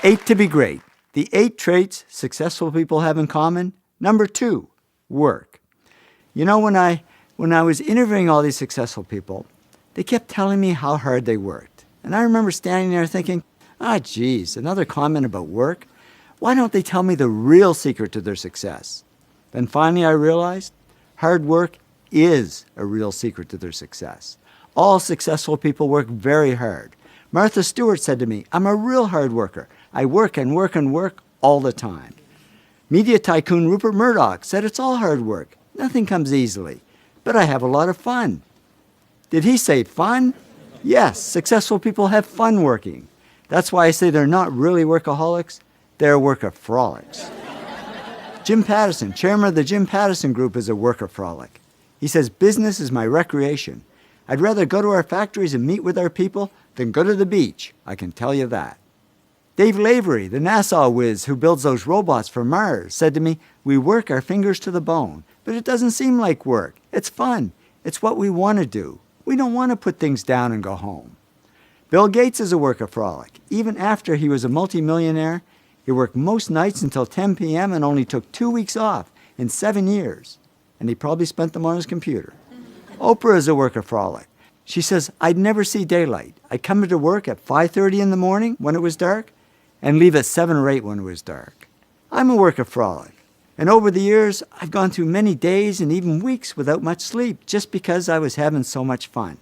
8 to be great. The 8 traits successful people have in common. Number 2, work. You know, when I was interviewing all these successful people, they kept telling me how hard they worked. And I remember standing there thinking, geez, another comment about work? Why don't they tell me the real secret to their success? Then finally I realized hard work is a real secret to their success. All successful people work very hard. Martha Stewart said to me, I'm a real hard worker. I work and work and work all the time. Media tycoon Rupert Murdoch said it's all hard work. Nothing comes easily. But I have a lot of fun. Did he say fun? Yes, successful people have fun working. That's why I say they're not really workaholics, they're workaholics. Jim Pattison, chairman of the Jim Pattison Group, is a workaholic. He says, business is my recreation. I'd rather go to our factories and meet with our people than go to the beach, I can tell you that. Dave Lavery, the NASA whiz who builds those robots for Mars, said to me, we work our fingers to the bone, but it doesn't seem like work. It's fun. It's what we want to do. We don't want to put things down and go home. Bill Gates is a workaholic. Even after he was a multimillionaire, he worked most nights until 10 p.m. and only took 2 weeks off in 7 years. And he probably spent them on his computer. Oprah is a workaholic. She says, I'd never see daylight. I'd come into work at 5:30 in the morning when it was dark and leave at 7 or 8 when it was dark. I'm a workaholic. And over the years, I've gone through many days and even weeks without much sleep just because I was having so much fun.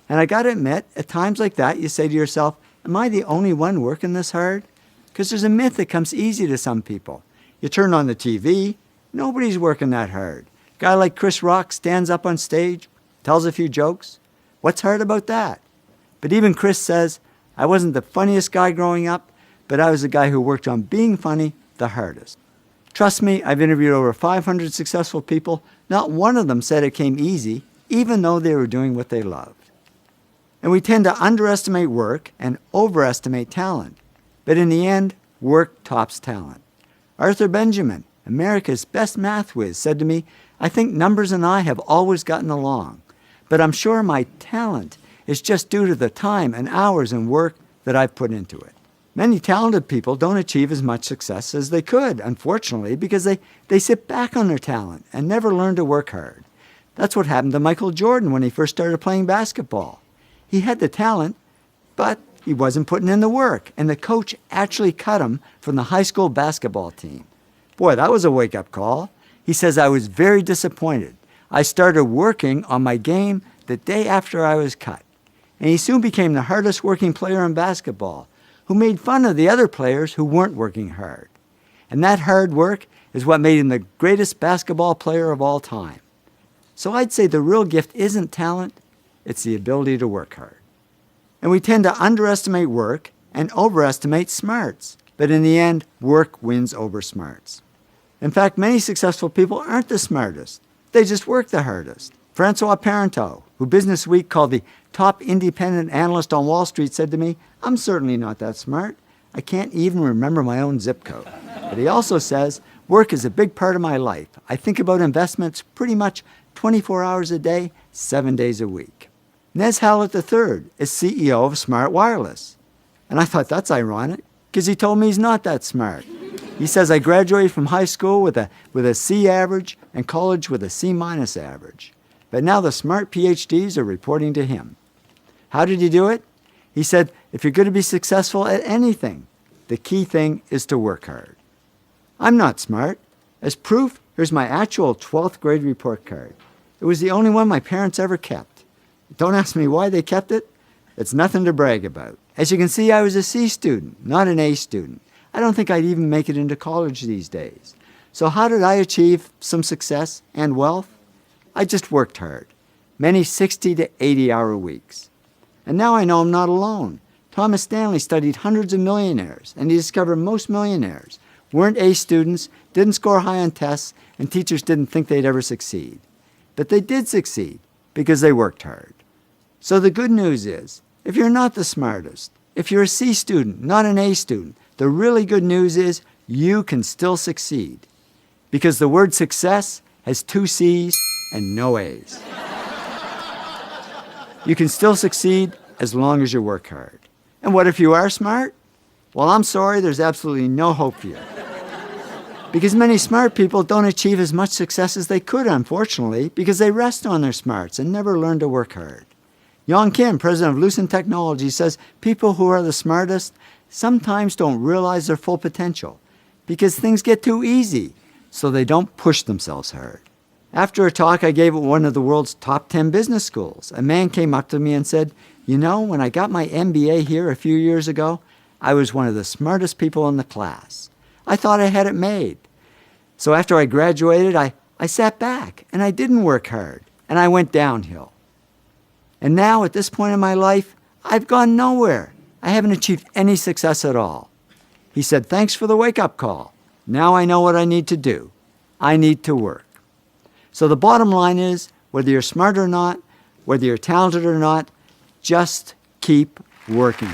And I gotta admit, at times like that, you say to yourself, am I the only one working this hard? Because there's a myth that comes easy to some people. You turn on the TV, nobody's working that hard. A guy like Chris Rock stands up on stage, tells a few jokes. What's hard about that? But even Chris says, I wasn't the funniest guy growing up, but I was the guy who worked on being funny the hardest. Trust me, I've interviewed over 500 successful people. Not one of them said it came easy, even though they were doing what they loved. And we tend to underestimate work and overestimate talent. But in the end, work tops talent. Arthur Benjamin, America's best math whiz, said to me, I think numbers and I have always gotten along, but I'm sure my talent is just due to the time and hours and work that I've put into it. Many talented people don't achieve as much success as they could, unfortunately, because they sit back on their talent and never learn to work hard. That's what happened to Michael Jordan when he first started playing basketball. He had the talent, but he wasn't putting in the work, and the coach actually cut him from the high school basketball team. Boy, that was a wake-up call. He says, I was very disappointed. I started working on my game the day after I was cut. And he soon became the hardest working player in basketball, who made fun of the other players who weren't working hard. And that hard work is what made him the greatest basketball player of all time. So I'd say the real gift isn't talent, it's the ability to work hard. And we tend to underestimate work and overestimate smarts. But in the end, work wins over smarts. In fact, many successful people aren't the smartest. They just work the hardest. Francois Parenteau, who Business Week called the top independent analyst on Wall Street, said to me, I'm certainly not that smart. I can't even remember my own zip code. But he also says, work is a big part of my life. I think about investments pretty much 24 hours a day, 7 days a week. Nez Hallett III is CEO of Smart Wireless. And I thought that's ironic, because he told me he's not that smart. He says, I graduated from high school with a C average and college with a C- average. But now the smart PhDs are reporting to him. How did he do it? He said, if you're going to be successful at anything, the key thing is to work hard. I'm not smart. As proof, here's my actual 12th grade report card. It was the only one my parents ever kept. Don't ask me why they kept it. It's nothing to brag about. As you can see, I was a C student, not an A student. I don't think I'd even make it into college these days. So how did I achieve some success and wealth? I just worked hard. Many 60 to 80-hour weeks. And now I know I'm not alone. Thomas Stanley studied hundreds of millionaires, and he discovered most millionaires weren't A students, didn't score high on tests, and teachers didn't think they'd ever succeed. But they did succeed because they worked hard. So the good news is, if you're not the smartest, if you're a C student, not an A student, the really good news is you can still succeed. Because the word success has 2 C's and no A's. You can still succeed as long as you work hard. And what if you are smart? Well, I'm sorry, there's absolutely no hope for you. Because many smart people don't achieve as much success as they could, unfortunately, because they rest on their smarts and never learn to work hard. Yong Kim, president of Lucent Technology, says people who are the smartest sometimes don't realize their full potential because things get too easy, so they don't push themselves hard. After a talk I gave at one of the world's top 10 business schools, a man came up to me and said, "You know, when I got my MBA here a few years ago, I was one of the smartest people in the class. I thought I had it made. So after I graduated, I sat back and I didn't work hard and I went downhill. And now at this point in my life, I've gone nowhere. I haven't achieved any success at all." He said, "Thanks for the wake-up call. Now I know what I need to do. I need to work." So the bottom line is, whether you're smart or not, whether you're talented or not, just keep working.